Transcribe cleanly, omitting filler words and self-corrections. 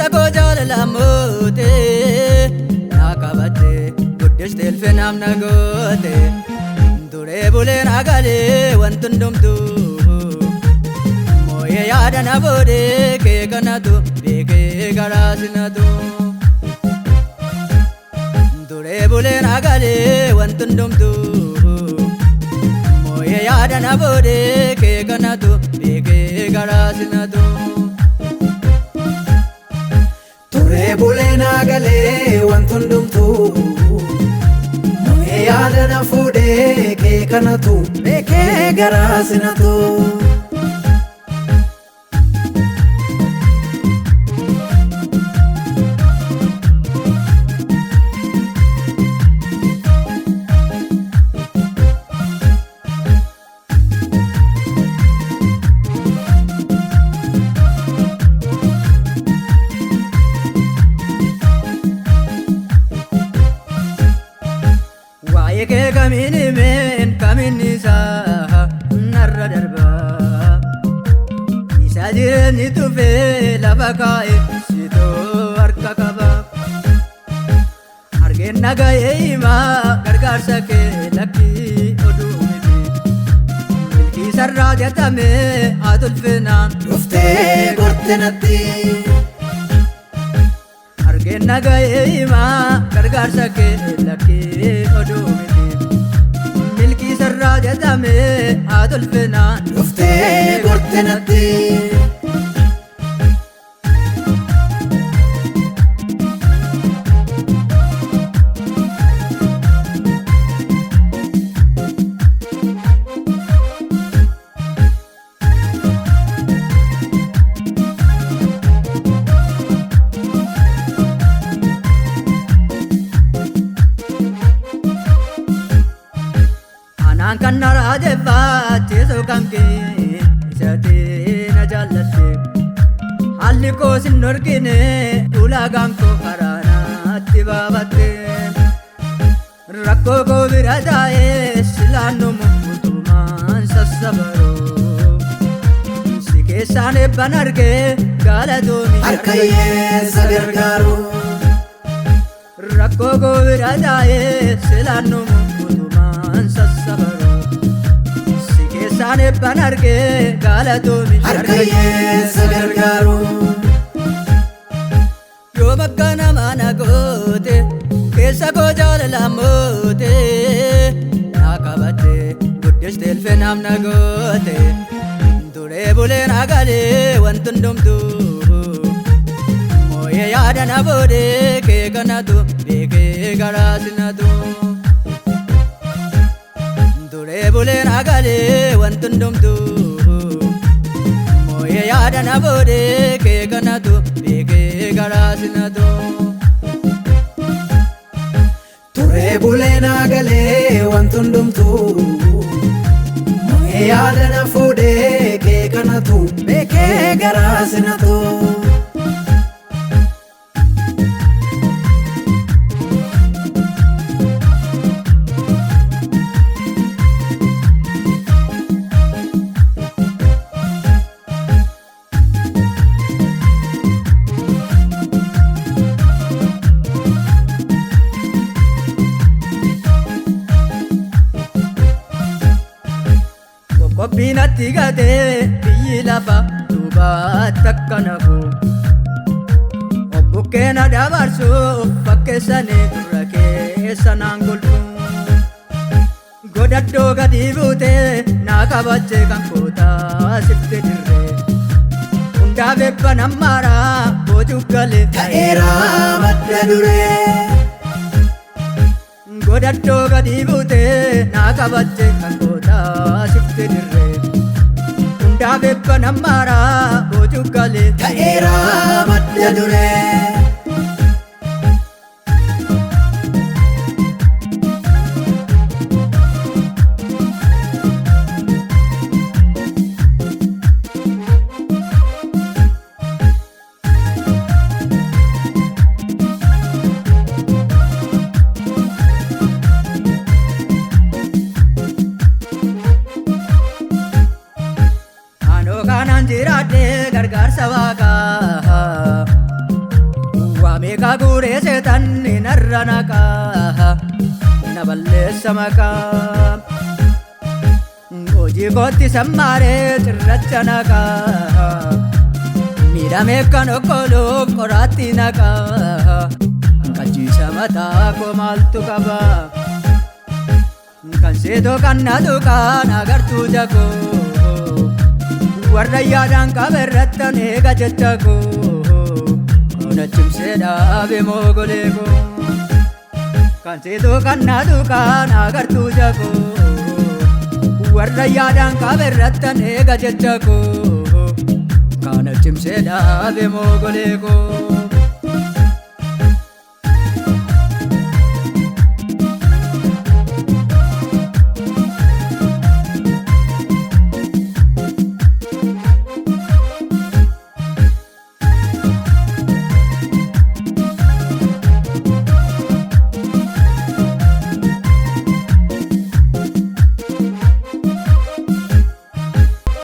keessa koo jaalala moote naakabate guddiste ilfinaaf na goote duree buleen agalee wanti hundumtu mooyee yaada na boodee kee kanatu beekee garaa sinatu duree buleen agalee wanti hundumtu mooyee yaada na boodee kee kanatu beekee garaa sinatu duree buleen agalee wanti hundumtu mooyee yaada na fuudhee kee kanatu beekee garaa sinatu Waa'ee kamiin himeen kamiin isaa narra darbaa isa jireenyi tufee lafa kaa'e sitoo harka qaba argeen nagahee himaa gargaarsa kee lakkii oduu miti milkii sarraa jatamee atulfinaan dhuftee gorte natti argeen nagahee himaa gargaarsa kee lakkii oduu miti milkii sarraa jatamee atulfinaan dhuftee gorte natti Anaan kan naraa jeffaachisu kan kee isatee na jaallatte haalli koo sin dorgine ulaagaan koo karaa naatti baafatte rakkoo koo bira taa'ee silaannumu utumaan sassabaroo si keessaan eebban argee galatoomii harka hiyyeessa gargaaru rakkoo koo bira taa'ee silaannumu utumaan sassabaroo si keessaan eebban argee galatoomii harka hiyyeessa gargaaru yoo bakka namaa na goote keessa koo jaalala moote naa qabatte guddiste ilfinaaf na goote duree buleen agalee wanti hundumtu mooyee yaada na boodee kee kanatu beekee garaa sinatu duree buleen agalee wanti hundumtu mooyee yaada na boodee kee kanatu beekee garaa sinatu duree buleen agalee wanti hundumtu mooyee yaada na fuudhee kee kanatu beekee garaa sinatu Qobbinatti gatee biyyi lafa duubaatti akka nafu obbukkeen dabarsuuf fakkeessanii turra keessa naan golfu godaddoo gadi buutee naa qabache kan kootaa sifte dirree hundaaf eebban ammaaraa boojuuf galee ta'eeraa madda duree godaddoo gadi buutee naa qabache kan kootaa sifte dirree hundaaf eebban ammaaraa boojuuf galee ta'eeraa madda duree Anoo kanaan jiraadhee gargaarsa waaqaa Meeqa guuree seetanni narra naqaa na balleessa maqaa hojii kootti sammaaree cirracha naqaa miidhamee kan okkoluuf qoraatti naqaa qachiisa mataa koo maaltu qaba kan seetoo kan na tuqaan agartuu jakoo warra yaadaan qabe irrattan eega jecha koo kana cimsee dhaabe moogolee koo kan seetoo kan na tuqaan agartuu jakoo warra yaadaan qabe irrattan eega jecha koo kana cimsee dhaabe moogolee koo.